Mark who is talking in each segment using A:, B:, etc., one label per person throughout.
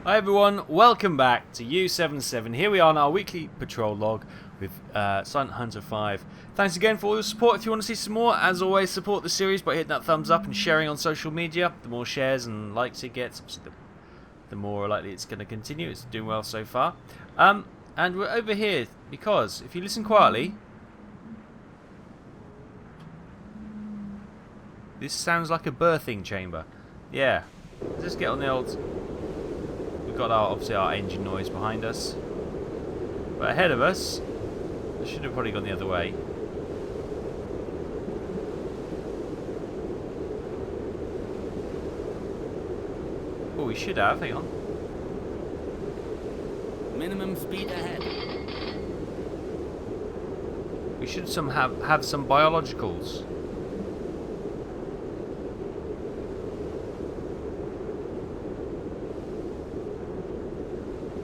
A: Hi everyone, welcome back to U77. Here we are on our weekly patrol log with Silent Hunter 5. Thanks again for all your support. If you want to see some more, as always, support the series by hitting that thumbs up and sharing on social media. The more shares and likes it gets, obviously the more likely it's going to continue. It's doing well so far. And we're over here because, if you listen quietly, this sounds like a birthing chamber. Yeah, let's just get on the old... We've got obviously our engine noise behind us, but ahead of us, I should have probably gone the other way. Oh, we should have. Hang on.
B: Minimum speed ahead.
A: We should have some biologicals.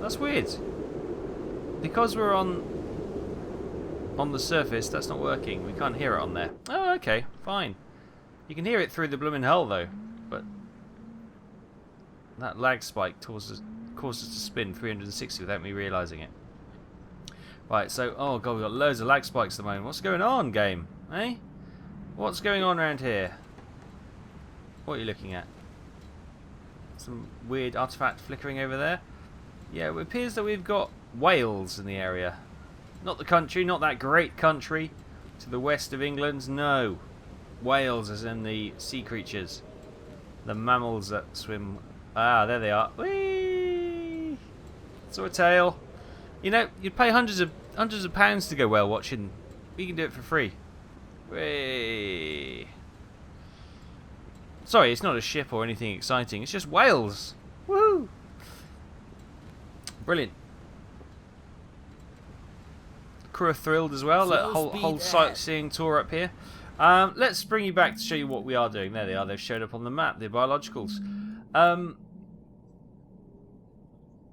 A: That's weird. Because we're on the surface, that's not working. We can't hear it on there. Oh, okay, fine. You can hear it through the blooming hull though, but that lag spike caused us to spin 360 without me realising it. Right, so oh god, we've got loads of lag spikes at the moment. What's going on, game? Eh? What's going on around here? What are you looking at? Some weird artifact flickering over there. Yeah, it appears that we've got whales in the area. Not the country, not that great country to the west of England, no. Whales as in the sea creatures. The mammals that swim. Ah, there they are. Whee! Saw a tail. You know, you'd pay hundreds of pounds to go whale watching. We can do it for free. Whee! Sorry, it's not a ship or anything exciting. It's just whales. Woohoo! Brilliant. Crew are thrilled as well. That whole sightseeing tour up here. Let's bring you back to show you what we are doing. There they are. They've showed up on the map. They're biologicals. Now,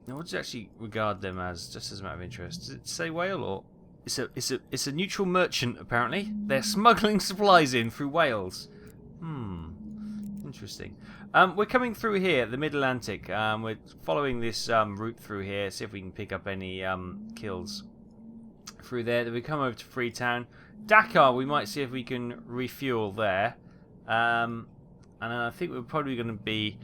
A: what do you actually regard them as? Just as a matter of interest, does it say whale or it's a neutral merchant? Apparently, they're smuggling supplies in through Wales. Interesting. We're coming through here, the Mid-Atlantic. We're following this route through here, see if we can pick up any kills through there. Then we come over to Freetown. Dakar, we might see if we can refuel there. And then I think we're probably going to be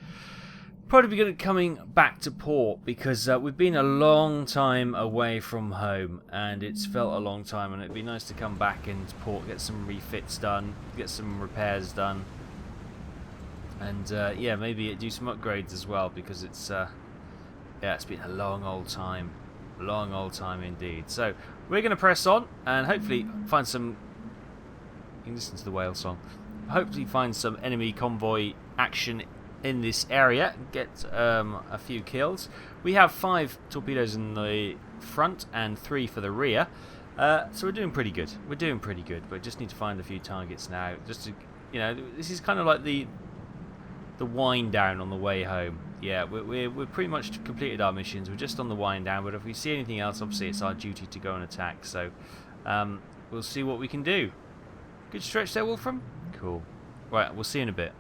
A: coming back to port because we've been a long time away from home and it's felt a long time, and it'd be nice to come back into port, get some refits done, get some repairs done. And yeah, maybe do some upgrades as well because it's it's been a long old time indeed. So we're going to press on and hopefully find some. You can listen to the whale song. Hopefully find some enemy convoy action in this area. Get a few kills. We have 5 torpedoes in the front and 3 for the rear. So we're doing pretty good. We're doing pretty good. But just need to find a few targets now. Just to, this is kind of like the wind down on the way home. Yeah, we're pretty much completed our missions. We're just on the wind down, but if we see anything else, obviously it's our duty to go and attack. So we'll see what we can do. Good stretch there, Wolfram. Cool. Right, we'll see you in a bit.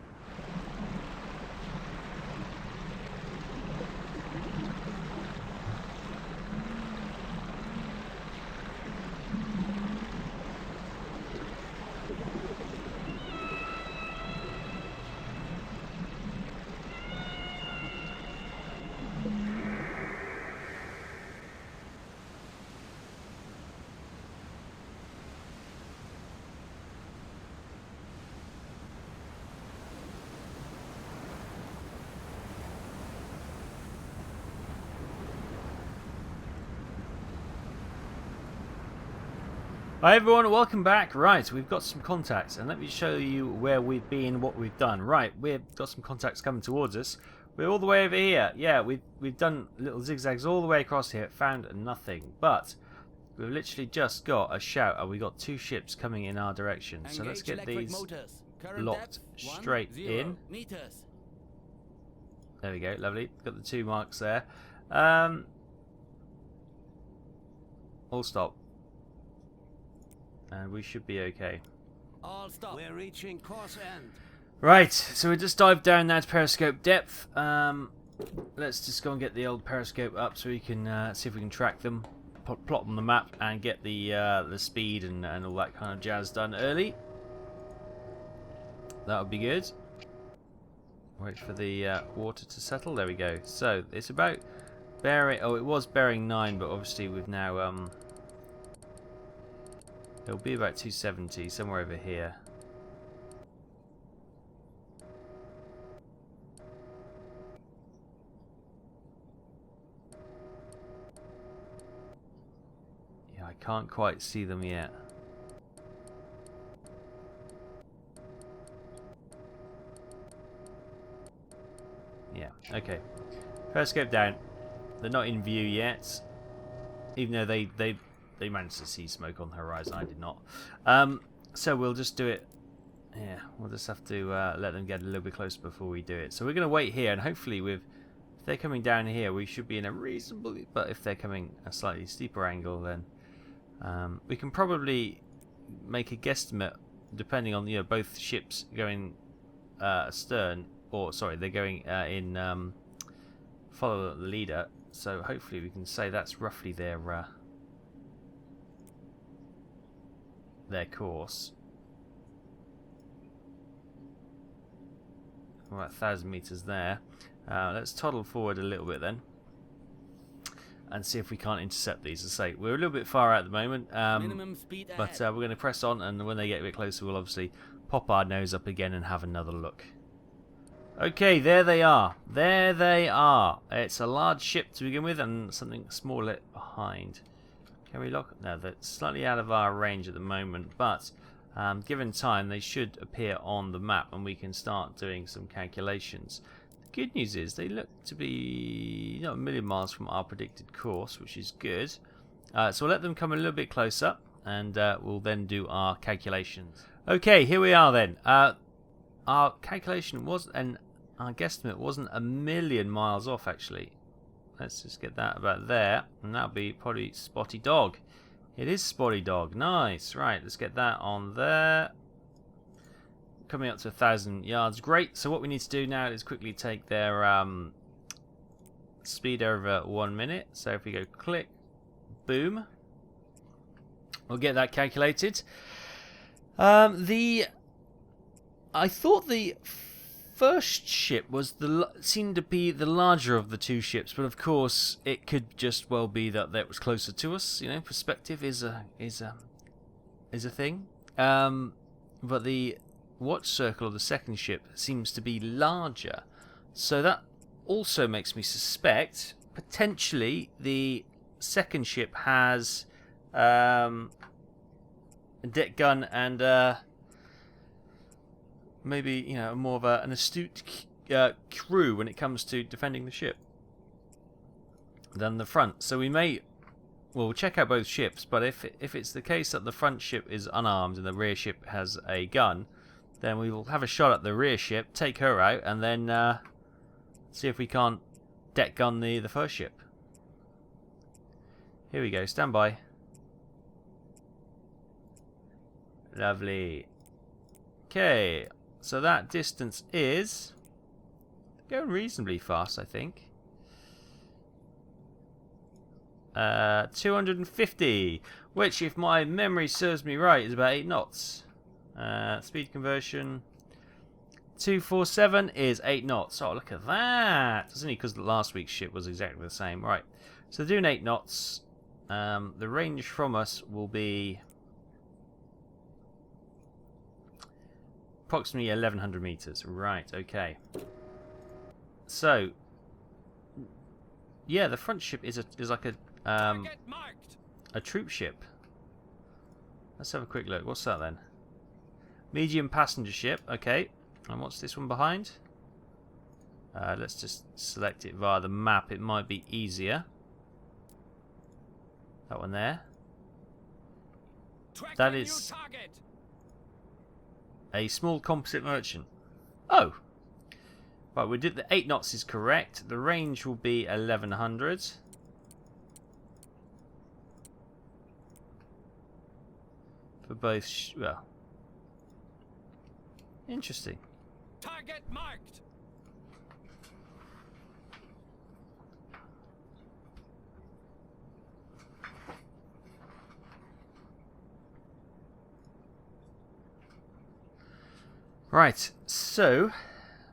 A: Hi everyone, welcome back. Right, we've got some contacts, and let me show you where we've been, what we've done. Right, we've got some contacts coming towards us. We're all the way over here. Yeah, we've done little zigzags all the way across here, found nothing. But we've literally just got a shout, and we got 2 ships coming in our direction. So let's get these locked straight in. There we go, lovely. Got the 2 marks there. All stop. And we should be okay.
B: All stop. We're reaching course end.
A: Right, so we just dived down now to periscope depth. let's just go and get the old periscope up so we can see if we can track them, plot on the map, and get the speed and all that kind of jazz done early. That would be good. Wait for the water to settle. There we go. So it's about bearing. Oh, it was bearing 9, but obviously we've now it'll be about 270 somewhere over here. Yeah, I can't quite see them yet. Yeah, okay. Periscope down. They're not in view yet, even though they managed to see smoke on the horizon. I did not. So we'll just do it. Yeah, we'll just have to let them get a little bit closer before we do it. So we're going to wait here, and hopefully if they're coming down here, we should be in a reasonable... But if they're coming a slightly steeper angle, then we can probably make a guesstimate, depending on both ships going astern. Or sorry, they're going in follow the leader. So hopefully we can say that's roughly their course. About 1,000 meters there. Let's toddle forward a little bit then, and see if we can't intercept these. As I say, we're a little bit far out at the moment,
B: Minimum speed ahead.
A: but we're going to press on, and when they get a bit closer, we'll obviously pop our nose up again and have another look. Okay, there they are. There they are. It's a large ship to begin with and something smaller behind. Can we lock? No, that's slightly out of our range at the moment, but given time, they should appear on the map and we can start doing some calculations. The good news is they look to be not a million miles from our predicted course, which is good. So we'll let them come a little bit closer and we'll then do our calculations. Okay, here we are then. Our calculation was, and our guesstimate wasn't a million miles off actually. Let's just get that about there, and that'll be probably Spotty Dog. It is Spotty Dog. Nice. Right, let's get that on there. Coming up to 1,000 yards. Great. So what we need to do now is quickly take their speed over 1 minute. So if we go click, boom, we'll get that calculated. I thought the first ship was seemed to be the larger of the two ships, but of course it could just well be that was closer to us. You know, perspective is a thing. But the watch circle of the second ship seems to be larger, so that also makes me suspect potentially the second ship has a deck gun and maybe more of an astute crew when it comes to defending the ship than the front. So we'll check out both ships, but if it's the case that the front ship is unarmed and the rear ship has a gun, then we will have a shot at the rear ship, take her out, and then see if we can't deck gun the first ship. Here we go, stand by. Lovely. Okay. So that distance is going reasonably fast, I think. 250, which, if my memory serves me right, is about 8 knots. Speed conversion 247 is 8 knots. Oh, look at that! It's only because last week's ship was exactly the same. Right. So doing 8 knots. The range from us will be approximately 1,100 meters. Right, okay. So, yeah, the front ship is like a troop ship. Let's have a quick look. What's that then? Medium passenger ship. Okay. And what's this one behind? Let's just select it via the map. It might be easier. That one there. That is a small composite merchant. Oh! Right, we did the 8 knots is correct. The range will be 1,100. For both... well... interesting.
B: Target marked.
A: Right, so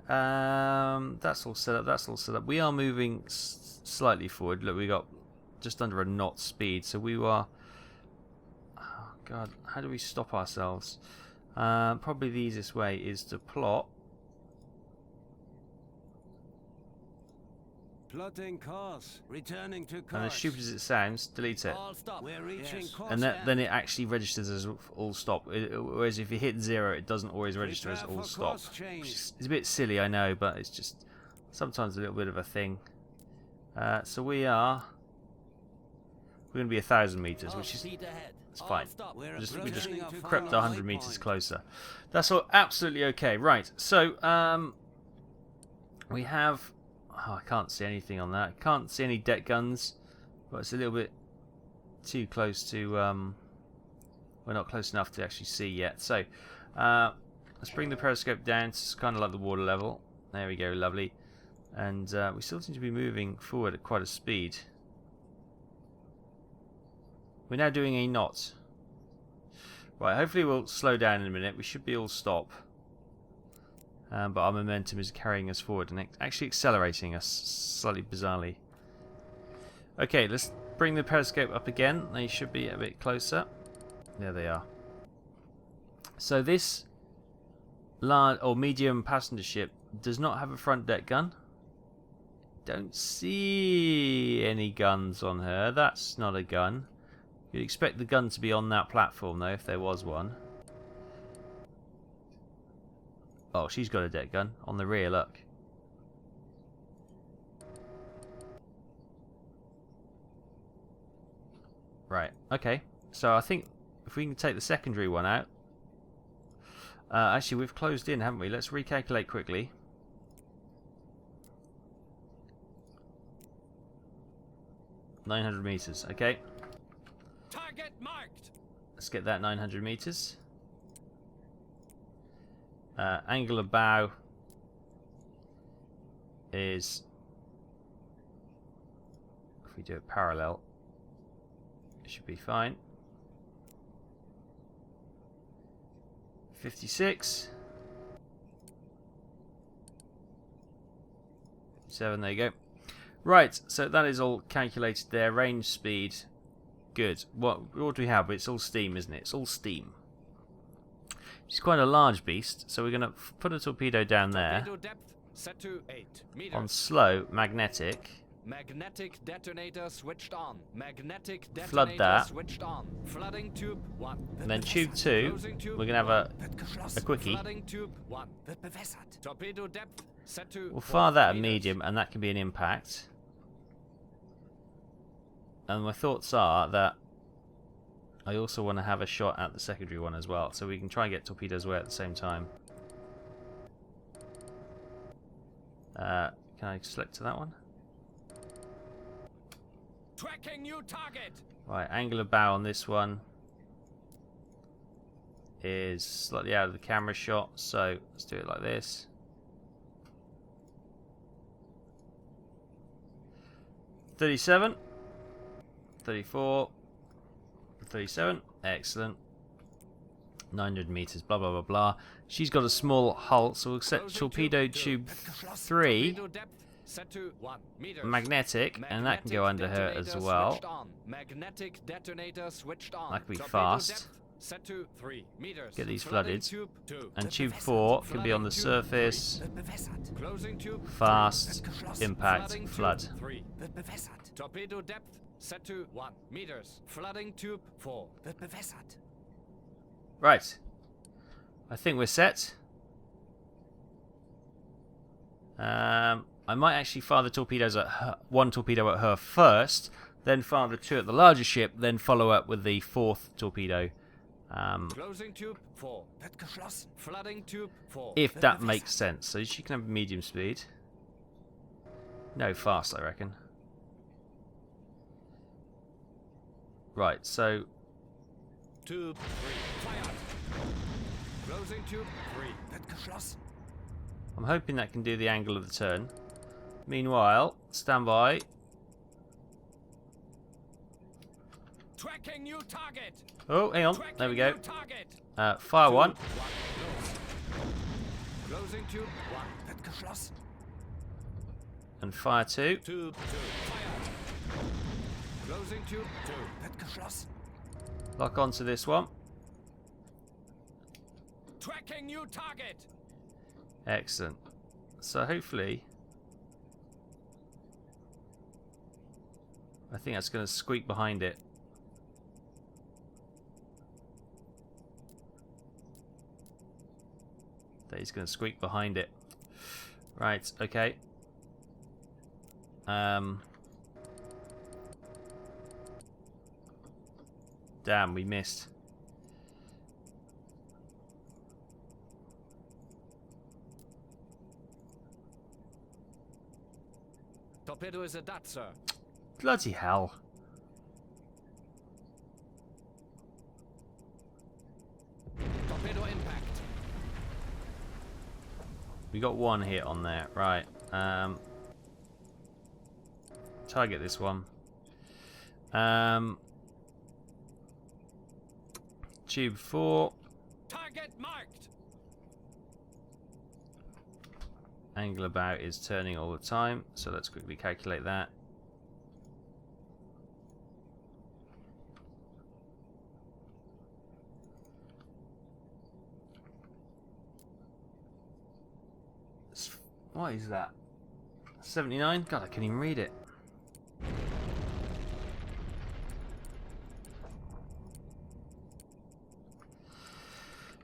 A: that's all set up. That's all set up. We are moving slightly forward. Look, we got just under a knot speed, so we are. Oh God, how do we stop ourselves? Probably the easiest way is to plot.
B: Plotting course. Returning to course.
A: And as stupid as it sounds, delete it.
B: All stop. We're reaching course.
A: And then it actually registers as all stop. Whereas if you hit 0, it doesn't always register as all stop. It's a bit silly, I know, but it's just sometimes a little bit of a thing. So we're going to be 1,000 meters, which is it's fine. We just crept 100 meters closer. That's all absolutely okay. Right. So we have. Oh, I can't see anything on that. I can't see any deck guns, but it's a little bit too close to. We're not close enough to actually see yet. So let's bring the periscope down. It's kind of like the water level. There we go, lovely. And we still seem to be moving forward at quite a speed. We're now doing a knot. Right, hopefully we'll slow down in a minute. We should be all stop. But our momentum is carrying us forward and actually accelerating us slightly bizarrely. Okay, let's bring the periscope up again. They should be a bit closer. There they are. So this large or medium passenger ship does not have a front deck gun. Don't see any guns on her. That's not a gun. You'd expect the gun to be on that platform though, if there was one. Oh, she's got a deck gun on the rear, look. Right, okay. So I think if we can take the secondary one out. Actually, we've closed in, haven't we? Let's recalculate quickly. $900 meters, okay.
B: Target marked.
A: Let's get that 900 meters. Angle of bow is, if we do it parallel, it should be fine. 56. 57, there you go. Right, so that is all calculated there. Range, speed, good. What do we have? It's all steam, isn't it? It's all steam. It's quite a large beast, so we're going to put a torpedo down there.
B: Depth set to 8 meters.
A: On slow, magnetic.
B: Magnetic detonator switched on. Magnetic detonator
A: Flood that.
B: switched on. Flooding tube 1.
A: And then tube 2, we're going to have a quickie.
B: Flooding tube 1. Torpedo depth set to
A: We'll fire that at medium, and that can be an impact. And my thoughts are that I also want to have a shot at the secondary one as well, so we can try and get torpedoes away at the same time. Can I select to that one?
B: Tracking new target.
A: Right, angle of bow on this one is slightly out of the camera shot, so let's do it like this. $37, $34, $37, excellent. 900 meters, blah blah blah blah. She's got a small hull, so we'll set torpedo tube 3 magnetic, and that can go under her as well.
B: Magnetic detonator switched on.
A: That can be fast.
B: Set to 3 meters.
A: Get these flooded. And tube 4 can be on the surface. Fast, impact, flood.
B: Torpedo depth set to 1 meters. Flooding tube 4.
A: Right. I think we're set. I might actually fire the torpedoes at her, one torpedo at her first, then fire the 2 at the larger ship, then follow up with the 4th torpedo.
B: Closing tube 4. Flooding tube 4.
A: If that makes sense. So she can have medium speed. No, fast, I reckon. Right, so
B: Tube 3. Fired. Closing tube 3.
A: I'm hoping that can do the angle of the turn. Meanwhile, stand by.
B: Tracking new target.
A: Oh, hang on. There we go. Fire 1.
B: Closing tube 1. Wird geschlossen.
A: And fire 2.
B: Tube 2. Fire. Closing tube 2. Wird geschlossen.
A: Lock onto this one.
B: Tracking new target.
A: Excellent. So hopefully, I think that's going to squeak behind it. That he's going to squeak behind it. Right, okay. Damn, we missed.
B: Torpedo is a dot, sir.
A: Bloody hell.
B: Torpedo impact.
A: We got one hit on there. Right. Target this one. Tube 4.
B: Target marked.
A: Angle about is turning all the time, so let's quickly calculate that. What is that? 79? God, I can't even read it.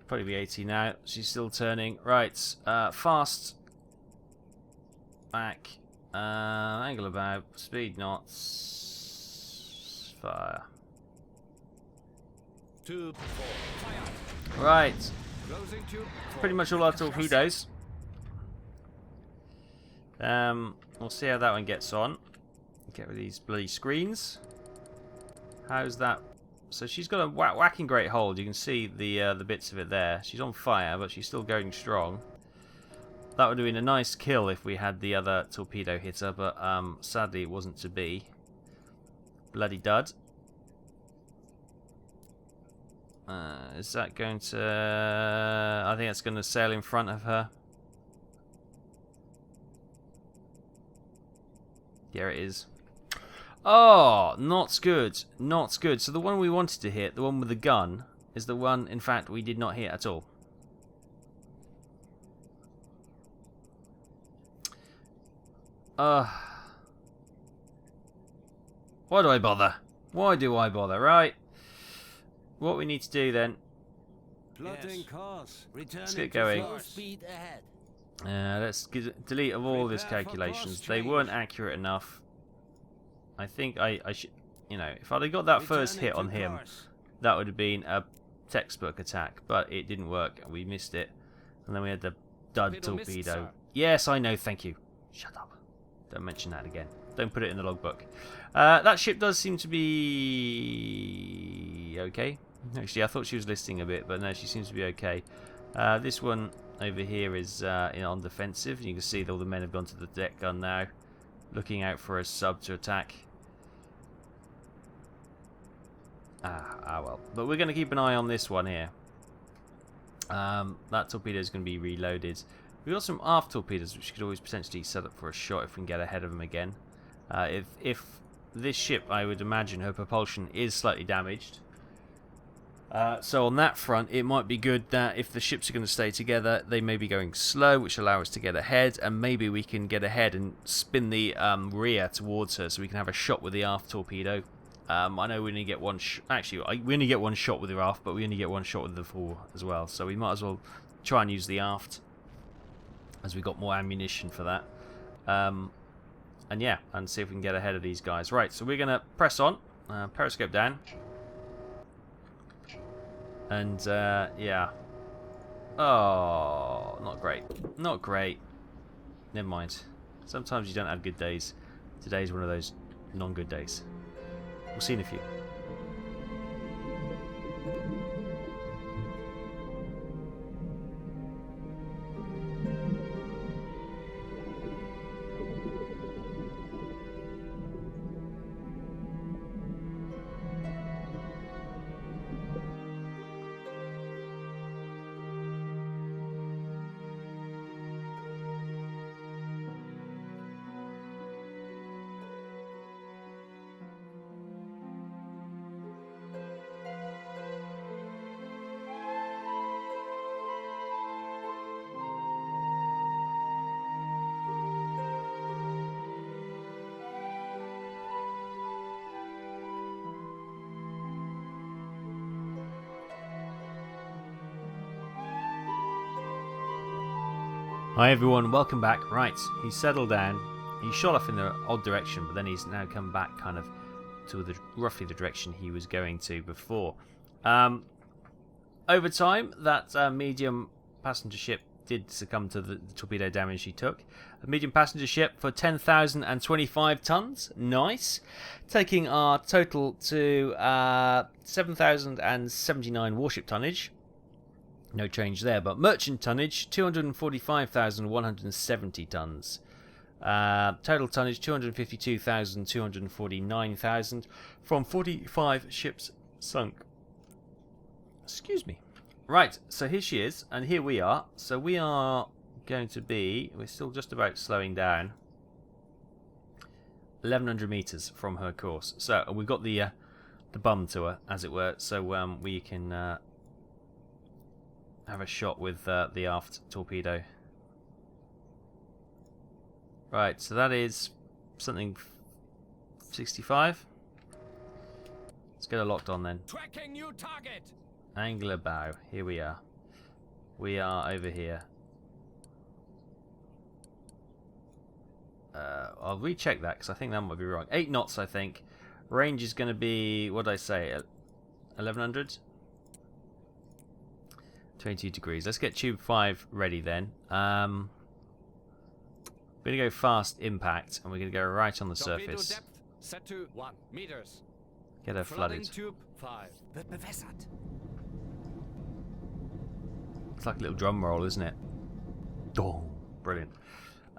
A: Probably be 80 now. She's still turning. Right, fast. Back. Angle about. Speed knots. Fire.
B: Tube 4. Fire.
A: Right.
B: Closing tube 4.
A: Pretty much all our torpedoes. We'll see how that one gets on. Get rid of these bloody screens. How's that? So she's got a whacking great hold. You can see the bits of it there. She's on fire, but she's still going strong. That would have been a nice kill if we had the other torpedo hit her, but sadly it wasn't to be. Bloody dud. Is that going to... I think it's going to sail in front of her. There it is. Oh, not good. Not good. So the one we wanted to hit, the one with the gun, is the one, in fact, we did not hit at all. Why do I bother? Why do I bother? Right. What we need to do then...
C: Plotting course.
A: Let's get going.
C: Speed ahead.
A: Let's delete of all these calculations. They weren't accurate enough. I think I should, you know, if I'd have got that first hit on him, that would have been a textbook attack, but it didn't work. We missed it. And then we had the dud torpedo. Yes, I know, thank you. Shut up. Don't mention that again. Don't put it in the logbook. That ship does seem to be okay. Actually, I thought she was listing a bit, but no, she seems to be okay. This one over here is on defensive. You can see that all the men have gone to the deck gun now, looking out for a sub to attack. Well. But we're going to keep an eye on this one here. That torpedo is going to be reloaded. We've got some aft torpedoes which could always potentially set up for a shot if we can get ahead of them again. If this ship, I would imagine her propulsion is slightly damaged. So on that front, it might be good that if the ships are going to stay together, they may be going slow, which allow us to get ahead, and maybe we can get ahead and spin the rear towards her so we can have a shot with the aft torpedo. I know we only get one actually, we only get one shot with the aft, but we only get one shot with the fore as well, so we might as well try and use the aft, as we got more ammunition for that. And yeah, and see if we can get ahead of these guys. Right, so we're going to press on, periscope down. And, yeah. Oh, not great. Not great. Never mind. Sometimes you don't have good days. Today's one of those non-good days. We'll see in a few. Hi everyone, welcome back. Right, he's settled down. He shot off in the odd direction, but then he's now come back kind of to roughly the direction he was going to before. Over time, that medium passenger ship did succumb to the torpedo damage he took. A medium passenger ship for 10,025 tons. Nice. Taking our total to 7,079 warship tonnage. No change there, but merchant tonnage 245,170 tons. Total tonnage 252,249,000 from 45 ships sunk. Excuse me. Right, so here she is, and here we are. So we are going to be, we're still just about slowing down, 1,100 meters from her course. So we've got the bum to her, as it were, so we can have a shot with the aft torpedo. Right, so that is something 65. Let's get her locked on then.
B: Tracking new target.
A: Angular bow. Here we are. We are over here. I'll recheck that because I think that might be wrong. 8 knots, I think. Range is going to be, what did I say? 1100? 22 degrees. Let's get tube 5 ready then. We're going to go fast impact and we're going to go right on the surface.
B: Depth set to 1 meters.
A: Get her flooded.
B: Tube 5.
A: It's like a little drum roll, isn't it? Oh, brilliant.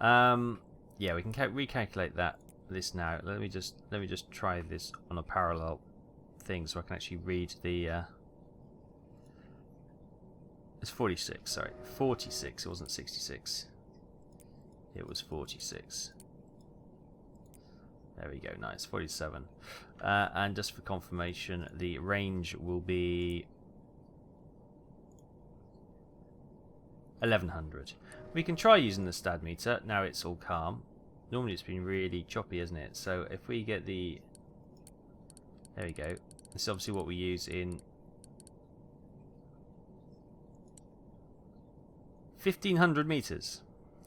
A: Yeah, we can recalculate this now. Let me just try this on a parallel thing so I can actually read the. It's 46. Sorry, 46. It wasn't 66. It was 46. There we go. Nice. 47. And just for confirmation, the range will be 1100. We can try using the stad meter. Now it's all calm. Normally it's been really choppy, isn't it? So if we get the... There we go. This is obviously what we use in 1,500 meters.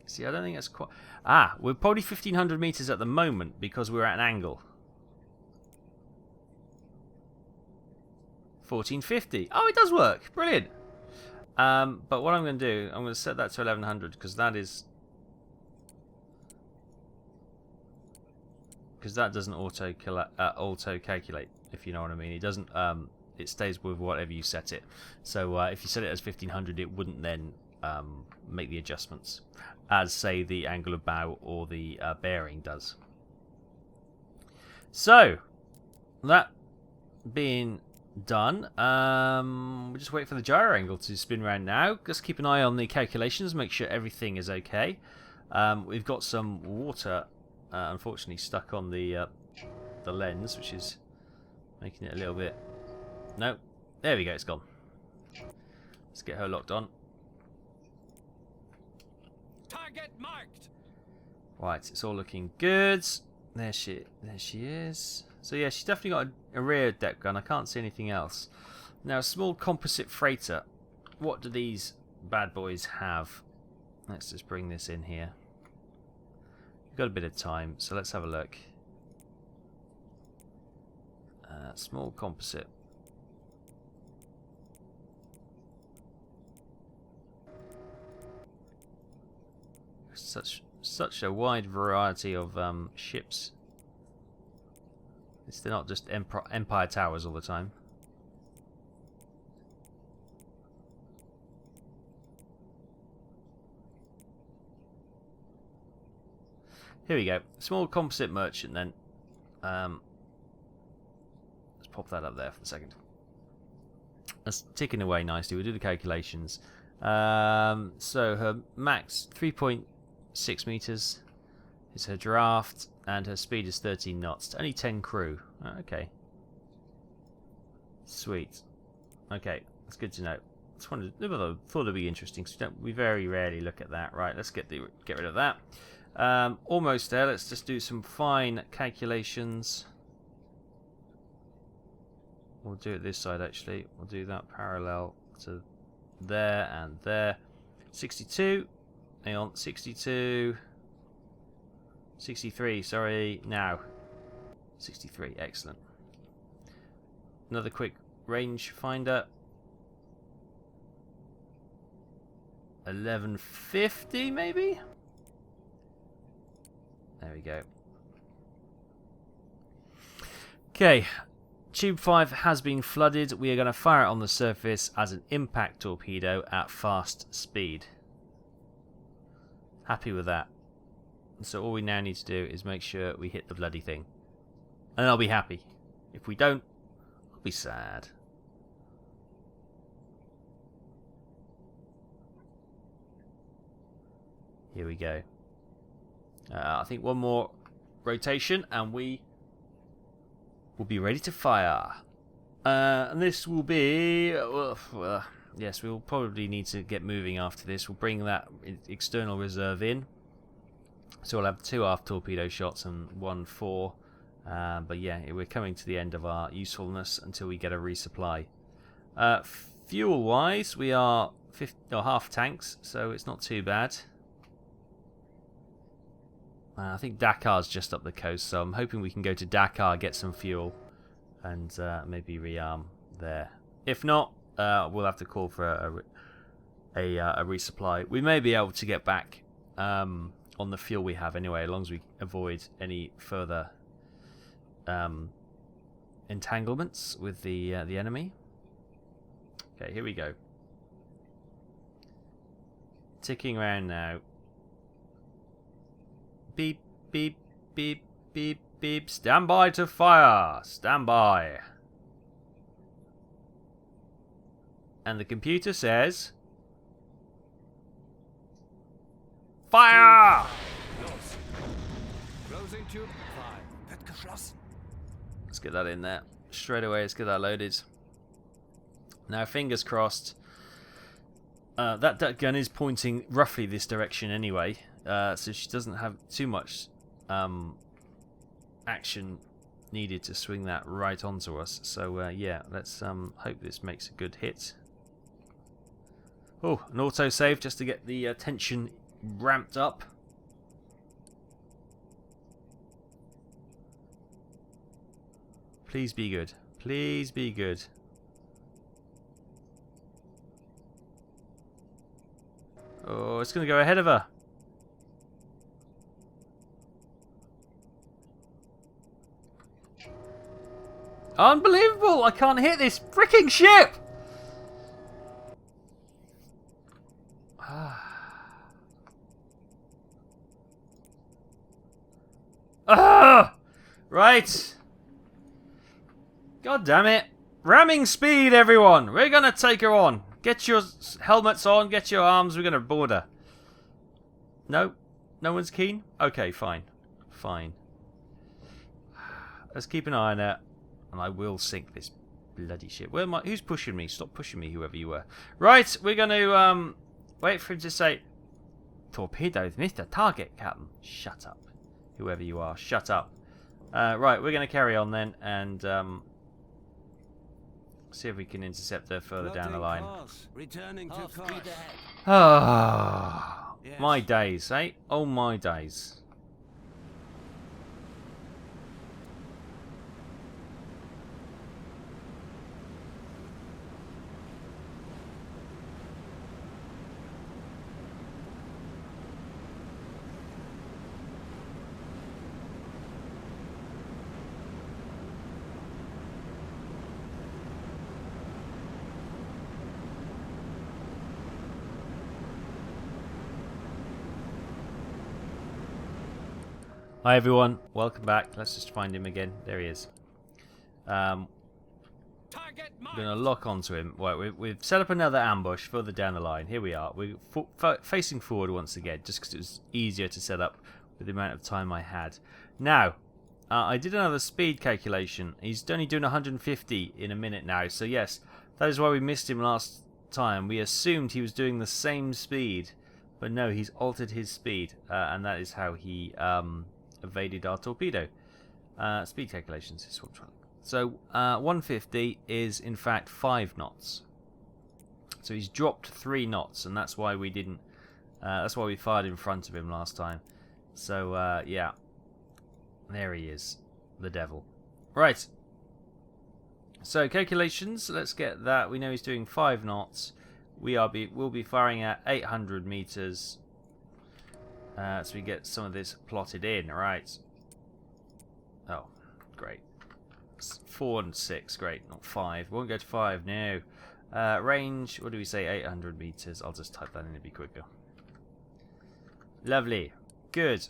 A: See, I don't think that's quite... Ah, we're probably 1,500 meters at the moment because we're at an angle. 1,450. Oh, it does work. Brilliant. But what I'm going to do, I'm going to set that to 1,100 because that is... Because that doesn't auto-calculate, if you know what I mean. It doesn't... it stays with whatever you set it. So if you set it as 1,500, it wouldn't then make the adjustments, as, say, the angle of bow or the bearing does. So, that being done, we'll just wait for the gyro angle to spin around now. Just keep an eye on the calculations, make sure everything is okay. We've got some water, unfortunately, stuck on the lens, which is making it a little bit... No, there we go, it's gone. Let's get her locked on.
B: Target marked.
A: Right, it's all looking good. There she is. So yeah, she's definitely got a rear depth gun. I can't see anything else. Now, a small composite freighter. What do these bad boys have? Let's just bring this in here. We've got a bit of time, so let's have a look. Small composite. Such a wide variety of ships. They're not just Empire Towers all the time. Here we go. Small composite merchant then. Let's pop that up there for a second. That's ticking away nicely. We'll do the calculations. So her max 3.6 meters is her draft, and her speed is 13 knots. Only 10 crew. Okay. Sweet. Okay, that's good to know. Thought it'd be interesting because we very rarely look at that. Right, let's get rid of that. Almost there. Let's just do some fine calculations. We'll do it this side actually. We'll do that parallel to there and there. 62. Hang on, 62, 63, sorry, now. 63, excellent. Another quick range finder. 1150 maybe? There we go. Okay, Tube 5 has been flooded. We are going to fire it on the surface as an impact torpedo at fast speed. Happy with that. So all we now need to do is make sure we hit the bloody thing. And I'll be happy. If we don't, I'll be sad. Here we go. I think one more rotation and we will be ready to fire. And this will be... yes, we'll probably need to get moving after this. We'll bring that external reserve in. So we'll have 2 aft torpedo shots and 1 fore. But yeah, we're coming to the end of our usefulness until we get a resupply. Fuel-wise, we are half tanks, so it's not too bad. I think Dakar's just up the coast, so I'm hoping we can go to Dakar, get some fuel, and maybe rearm there. If not, we'll have to call for a resupply. We may be able to get back on the fuel we have anyway, as long as we avoid any further entanglements with the enemy. Okay, here we go. Ticking around now. Beep, beep, beep, beep, beep. Stand by to fire. Stand by. And the computer says... Fire!
B: Closing tube 5. Wird geschlossen.
A: Let's get that in there. Straight away, let's get that loaded. Now, fingers crossed. That gun is pointing roughly this direction anyway. So she doesn't have too much action needed to swing that right onto us. So yeah, let's hope this makes a good hit. Oh, an autosave just to get the tension ramped up. Please be good. Please be good. Oh, it's going to go ahead of her. Unbelievable! I can't hit this freaking ship! Right. God damn it. Ramming speed, everyone. We're going to take her on. Get your helmets on. Get your arms. We're going to board her. No? No one's keen? Okay, fine. Fine. Let's keep an eye on her. And I will sink this bloody ship. Where am I? Who's pushing me? Stop pushing me, whoever you were. Right, we're going to wait for him to say, "Torpedoes missed the target, Captain." Shut up. Whoever you are, shut up. Right, we're going to carry on then and see if we can intercept her further down the line.
C: Returning to speed ahead.
A: Ah,
C: Yes.
A: my days, eh? Oh, my days. Hi everyone, welcome back. Let's just find him again. There he is.
B: Target
A: We're going to lock onto him. Right, we've set up another ambush further down the line. Here we are. We're facing forward once again, just because it was easier to set up with the amount of time I had. Now, I did another speed calculation. He's only doing 150 in a minute now. So yes, that is why we missed him last time. We assumed he was doing the same speed. But no, he's altered his speed. And that is how he... evaded our torpedo. Speed calculations is what I'm trying. So 150 is in fact 5 knots. So he's dropped 3 knots, and that's why we didn't That's why we fired in front of him last time. So, yeah. There he is. The devil. Right. So, calculations. Let's get that. We know he's doing 5 knots. We'll be firing at 800 meters. So we get some of this plotted in. Right. Oh, great. 4 and 6. Great. Not 5. We won't go to 5. No. Range. What do we say? 800 meters. I'll just type that in to be quicker. Lovely. Good.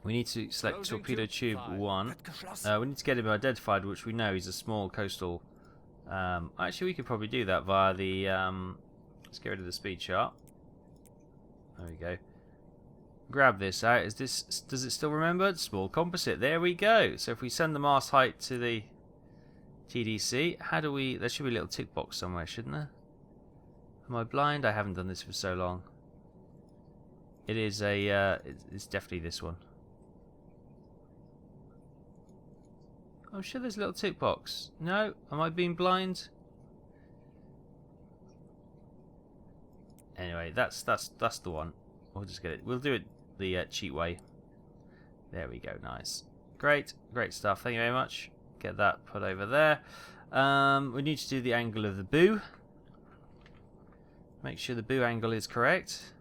A: We need to select
B: Closing
A: torpedo tube 1. We need to get him identified, which we know he's a small coastal. Actually, we could probably do that via the. Let's get rid of the speed chart. There we go. Grab this out. Is this? Does it still remember? Small composite. There we go. So if we send the mast height to the TDC, how do we? There should be a little tick box somewhere, shouldn't there? Am I blind? I haven't done this for so long. It is a. It's definitely this one. I'm sure there's a little tick box. No? Am I being blind? Anyway, that's the one. We'll just get it. We'll do it the cheat way. There we go. Nice. Great stuff. Thank you very much. Get that put over there. We need to do the angle of the bow. Make sure the bow angle is correct.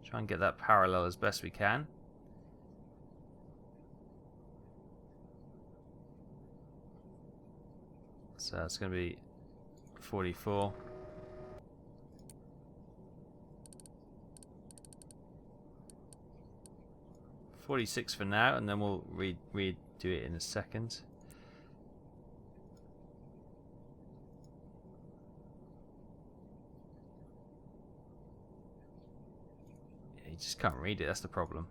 A: Try and get that parallel as best we can. So it's going to be 44. .46 for now, and then we'll redo it in a second. Yeah, you just can't read it, that's the problem.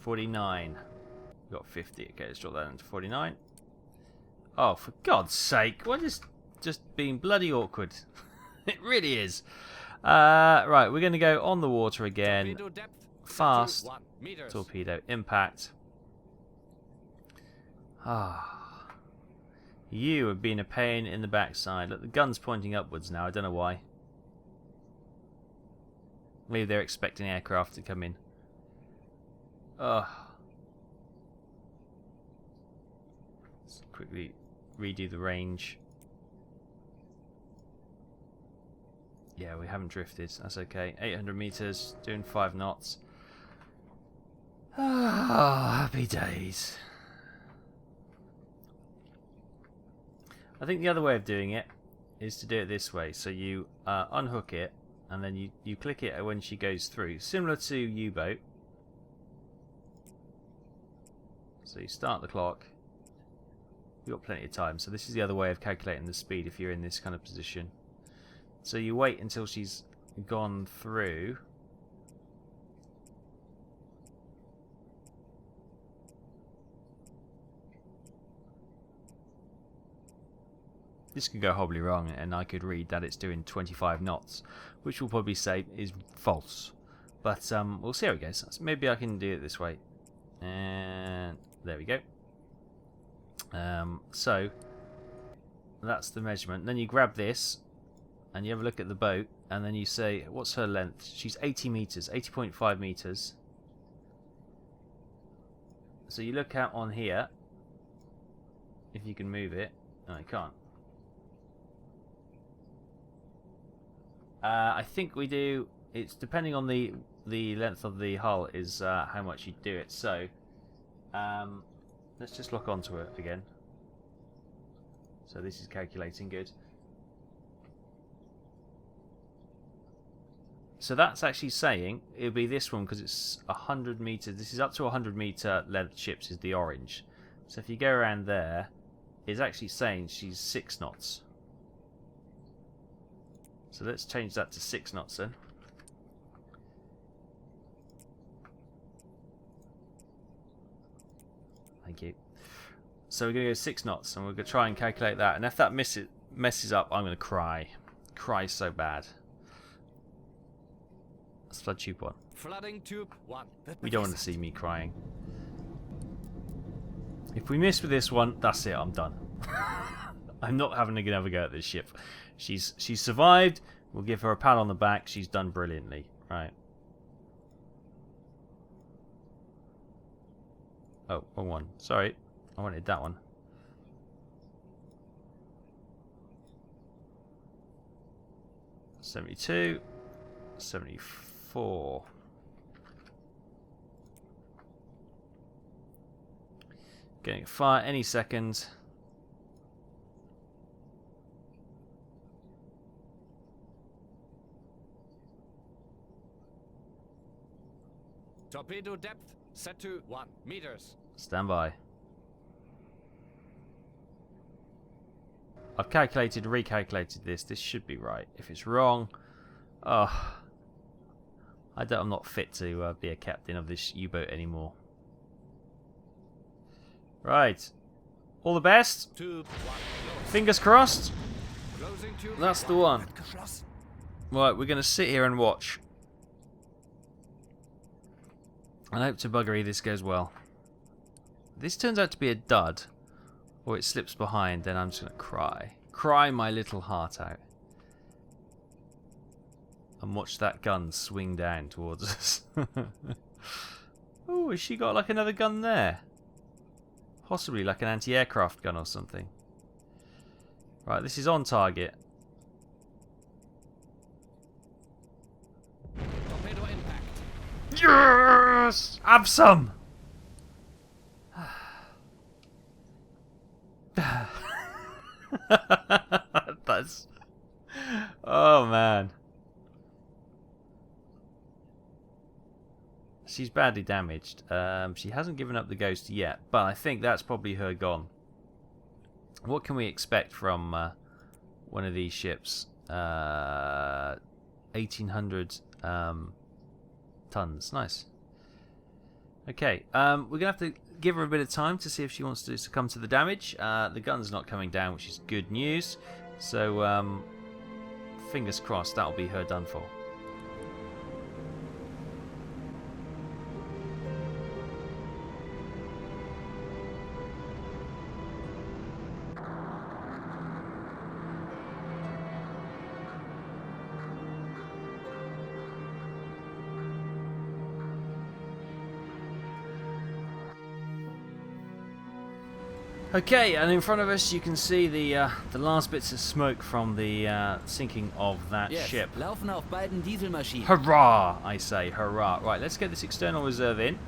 A: .49. We've got 50. Okay, let's drop that into 49. Oh, for God's sake! What is just being bloody awkward? It really is. Right, we're going to go on the water again.
B: Torpedo depth,
A: Fast.
B: 1 meters.
A: Torpedo impact. Ah, you have been a pain in the backside. Look, the gun's pointing upwards now. I don't know why. Maybe they're expecting aircraft to come in. Ugh. Let's quickly redo the range. Yeah, we haven't drifted. That's okay. 800 meters, doing 5 knots. Ah, happy days. I think the other way of doing it is to do it this way. So you unhook it, and then you click it when she goes through. Similar to U-boat. So you start the clock. You've got plenty of time. So this is the other way of calculating the speed if you're in this kind of position. So you wait until she's gone through. This could go horribly wrong, and I could read that it's doing 25 knots, which will probably say is false. But we'll see how it goes. So maybe I can do it this way. And there we go. So that's the measurement. Then you grab this and you have a look at the boat, and then you say, what's her length? She's 80 meters, 80.5 meters. So you look out on here, if you can move it. No, you can't. I think we do. It's depending on the length of the hull is how much you do it. So let's just lock onto it again. So this is calculating good. So that's actually saying it'll be this one because it's 100 meters. This is up to 100 meter length ships is the orange. So if you go around there, it's actually saying she's 6 knots. So let's change that to 6 knots then. Thank you. So we're going to go 6 knots, and we're going to try and calculate that. And if that messes up, I'm going to cry. Cry so bad. That's flood tube 1.
B: Flooding tube 1.
A: We don't want to see me crying. If we miss with this one, that's it. I'm done. I'm not having another go at this ship. She's survived. We'll give her a pat on the back. She's done brilliantly. Right. Oh, wrong one. Sorry. I wanted that one. $72. $74. Getting fire any second.
B: Torpedo depth set to 1 meters.
A: Stand by. I've calculated, recalculated this. This should be right. If it's wrong, oh, I'm not fit to be a captain of this U-boat anymore. Right. All the best.
B: Tube 1.
A: Fingers crossed.
B: Closing tube
A: That's the one.
C: Geschlossen.
A: Right, we're going to sit here and watch. I hope to buggery this goes well. If this turns out to be a dud, or it slips behind, then I'm just going to cry. Cry my little heart out. And watch that gun swing down towards us. Oh, has she got like another gun there? Possibly like an anti-aircraft gun or something. Right, this is on target.
B: Torpedo impact.
A: Yes! Have some! That's... Oh, man. She's badly damaged. She hasn't given up the ghost yet, but I think that's probably her gone. What can we expect from one of these ships? 1,800 tons. Nice. Okay, we're going to have to give her a bit of time to see if she wants to succumb to the damage. The gun's not coming down, which is good news. So, fingers crossed that'll be her done for. Okay, and in front of us you can see the last bits of smoke from the sinking of that ship.
C: Laufen auf beiden Dieselmaschinen.
A: Hurrah! I say, hurrah. Right, let's get this external reserve in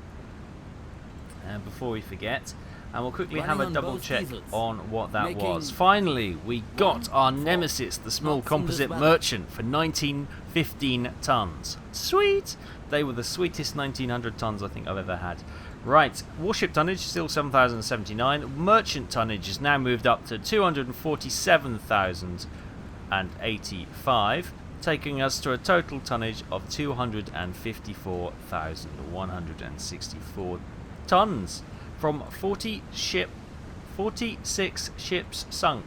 A: before we forget. And we'll quickly have a double check on what that was. Finally, we got our nemesis, the small composite merchant, for 15 tons. Sweet! They were the sweetest 1900 tons I think I've ever had. Right, warship tonnage still 7,079. Merchant tonnage is now moved up to 247,085, taking us to a total tonnage of 254,164 tons from 46 ships sunk.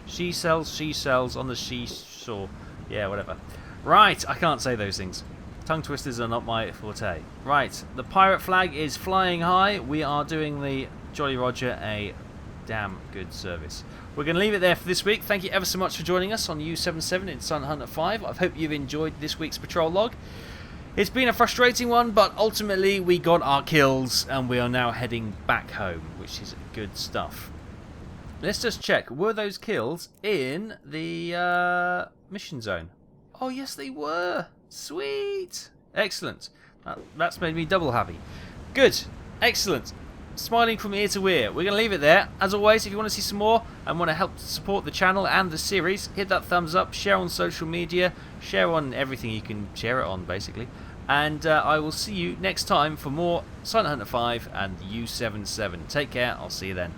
A: She sells on the seashore. Yeah, whatever. Right, I can't say those things. Tongue twisters are not my forte. Right, the pirate flag is flying high. We are doing the Jolly Roger a damn good service. We're going to leave it there for this week. Thank you ever so much for joining us on U77 in Sun Hunter 5. I hope you've enjoyed this week's patrol log. It's been a frustrating one, but ultimately we got our kills and we are now heading back home, which is good stuff. Let's just check. Were those kills in the mission zone? Oh, yes, they were. Sweet. Excellent. That's made me double happy. Good. Excellent. Smiling from ear to ear. We're going to leave it there. As always, if you want to see some more and want to help support the channel and the series, hit that thumbs up, share on social media, share on everything you can share it on, basically. And I will see you next time for more Sun Hunter 5 and U77. Take care. I'll see you then.